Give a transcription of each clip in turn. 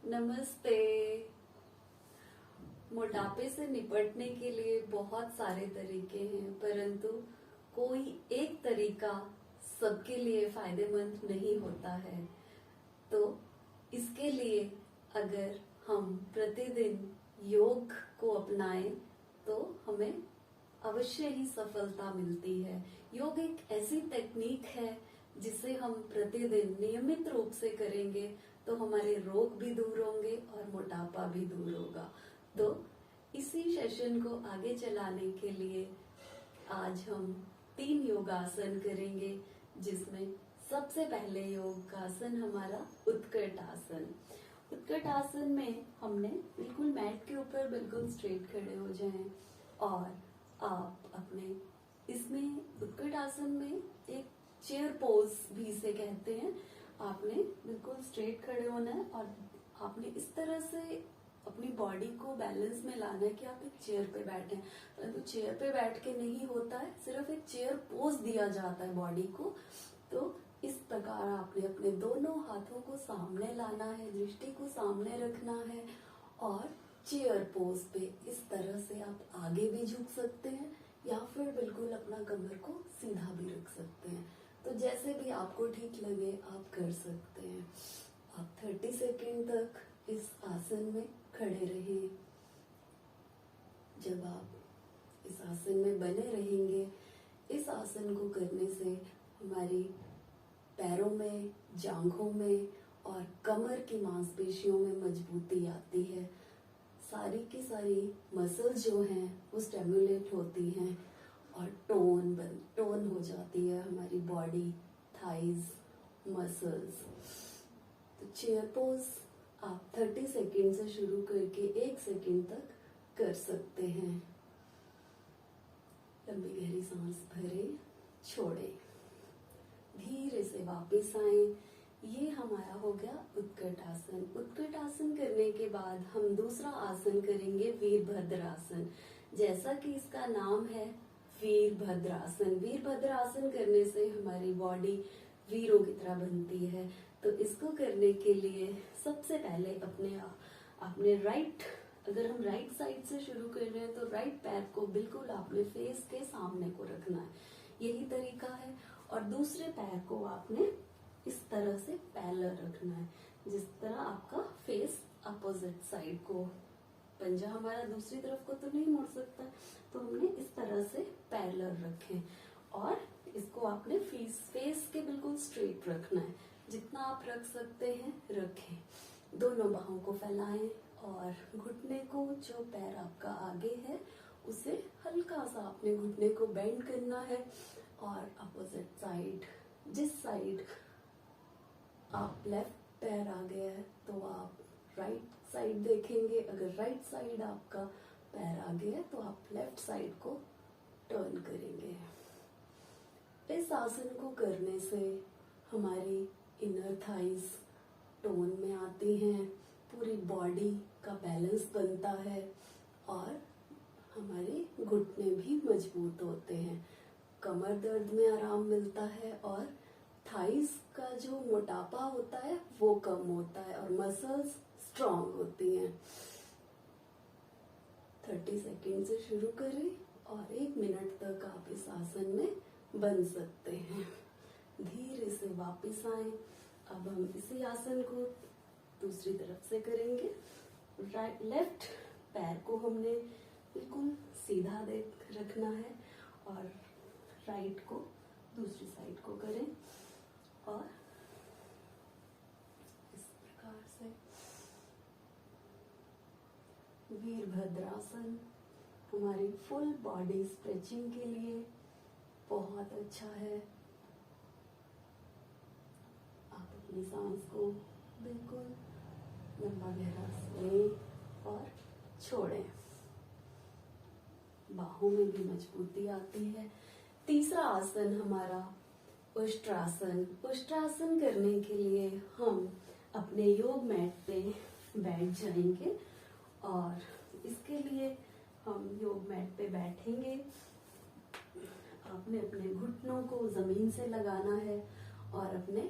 नमस्ते। मोटापे से निपटने के लिए बहुत सारे तरीके हैं, परंतु कोई एक तरीका सबके लिए फायदेमंद नहीं होता है। तो इसके लिए अगर हम प्रतिदिन योग को अपनाएं तो हमें अवश्य ही सफलता मिलती है। योग एक ऐसी टेक्निक है जिसे हम प्रतिदिन नियमित रूप से करेंगे तो हमारे रोग भी दूर होंगे और मोटापा भी दूर होगा। तो इसी सेशन को आगे चलाने के लिए आज हम 3 योगासन करेंगे, जिसमें सबसे पहले योगासन हमारा उत्कट आसन। उत्कट आसन में हमने बिल्कुल मैट के ऊपर बिल्कुल स्ट्रेट खड़े हो जाएं और आप अपने इसमें उत्कट आसन में एक चेयर पोज भी इसे कहते हैं। आपने बिल्कुल स्ट्रेट खड़े होना है और आपने इस तरह से अपनी बॉडी को बैलेंस में लाना है कि आप एक चेयर पे बैठे। परंतु चेयर पे बैठ के नहीं होता है, सिर्फ एक चेयर पोज दिया जाता है बॉडी को। तो इस प्रकार आपने अपने दोनों हाथों को सामने लाना है, दृष्टि को सामने रखना है और चेयर पोज पे इस तरह से आप आगे भी झुक सकते हैं या फिर बिल्कुल अपना कमर को सीधा भी रख सकते हैं। तो जैसे भी आपको ठीक लगे आप कर सकते हैं। आप 30 सेकेंड तक इस आसन में खड़े रहें। जब आप इस आसन में बने रहेंगे, इस आसन को करने से हमारी पैरों में, जांघों में और कमर की मांसपेशियों में मजबूती आती है। सारी की सारी मसल्स जो हैं वो स्टिमुलेट होती हैं और टोन हो जाती है हमारी बॉडी, थाइज, मसल्स। तो चेयर पोज आप 30 सेकेंड से शुरू करके 1 सेकेंड तक कर सकते हैं। लंबी गहरी सांस भरें, छोड़ें, धीरे से वापस आए। ये हमारा हो गया उत्कट आसन। उत्कट आसन करने के बाद हम दूसरा आसन करेंगे वीरभद्रासन। जैसा कि इसका नाम है वीरभद्रासन। वीरभद्रासन करने से हमारी बॉडी वीरों की तरह बनती है। तो इसको करने के लिए सबसे पहले अपने अगर हम राइट साइड से शुरू कर रहे हैं तो राइट पैर को बिल्कुल आपने फेस के सामने को रखना है, यही तरीका है। और दूसरे पैर को आपने इस तरह से पैरेलल रखना है, जिस तरह आपका फेस अपोजिट साइड को। पंजा हमारा दूसरी तरफ को तो नहीं मुड़ सकता, तो हमने इस तरह से पैरेलल रखें और इसको आपने फेस के बिल्कुल स्ट्रेट रखना है। जितना आप रख सकते हैं रखें। दोनों बाहों को फैलाएं और घुटने को, जो पैर आपका आगे है उसे हल्का सा अपने घुटने को बेंड करना है और अपोजिट साइड, जिस साइड आप लेफ्ट पैर आ गया है तो आप राइट साइड देखेंगे। अगर राइट साइड आपका पैर आ गया है तो आप लेफ्ट साइड को टर्न करेंगे। इस आसन को करने से हमारी इनर थाइज टोन में आती हैं, पूरी बॉडी का बैलेंस बनता है और हमारे घुटने भी मजबूत होते हैं। कमर दर्द में आराम मिलता है और थाइस का जो मोटापा होता है वो कम होता है और मसल्स स्ट्रांग होती हैं। 30 सेकेंड से शुरू करें और 1 मिनट तक आप इस आसन में बन सकते हैं। धीरे से वापस आए। अब हम इसी आसन को दूसरी तरफ से करेंगे। लेफ्ट पैर को हमने बिल्कुल सीधा रखना है और राइट को दूसरी साइड को करें और इस प्रकार से वीरभद्रासन हमारी फुल बॉडी स्ट्रेचिंग के लिए बहुत अच्छा है। आप अपनी सांस को बिल्कुल लंबा गहरा लें और छोड़ें। बाहों में भी मजबूती आती है। तीसरा आसन हमारा उष्ट्रासन। उष्ट्रासन करने के लिए हम अपने योग मैट पे बैठ जाएंगे और इसके लिए हम योग मैट पे बैठेंगे। आपने अपने घुटनों को जमीन से लगाना है और अपने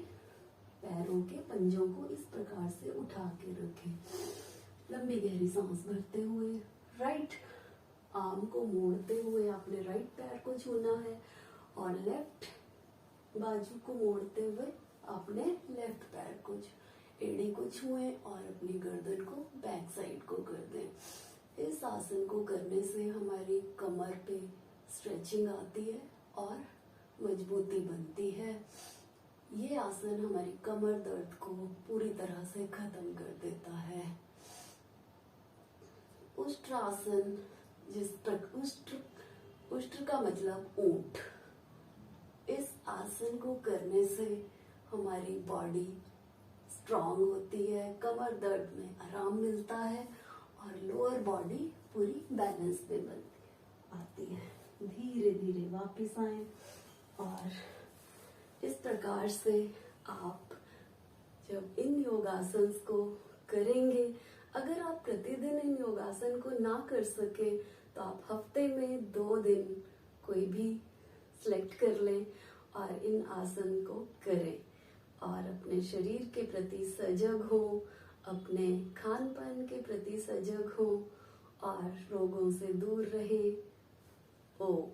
पैरों के पंजों को इस प्रकार से उठा के रखें। लंबी गहरी सांस भरते हुए राइट आर्म को मोड़ते हुए अपने राइट पैर को छूना है और लेफ्ट बाजू को मोड़ते हुए अपने लेफ्ट पैर को एड़ी को छुएं और अपनी गर्दन को बैक साइड को कर दें। इस आसन को करने से हमारी कमर पे स्ट्रेचिंग आती है और मजबूती बनती है। ये आसन हमारी कमर दर्द को पूरी तरह से खत्म कर देता है। उष्ट्रासन उष्ट्र का मतलब ऊंट। इस आसन को करने से हमारी बॉडी स्ट्रांग होती है, कमर दर्द में आराम मिलता है और लोअर बॉडी पूरी बैलेंस पे बनती आती है। धीरे धीरे वापस आए और इस प्रकार से आप जब इन योगासन को करेंगे, अगर आप प्रतिदिन इन योगासन को ना कर सके तो आप हफ्ते में 2 दिन कोई भी सिलेक्ट कर लें और इन आसन को करें और अपने शरीर के प्रति सजग हो, अपने खान पान के प्रति सजग हो और रोगों से दूर रहे। ओम।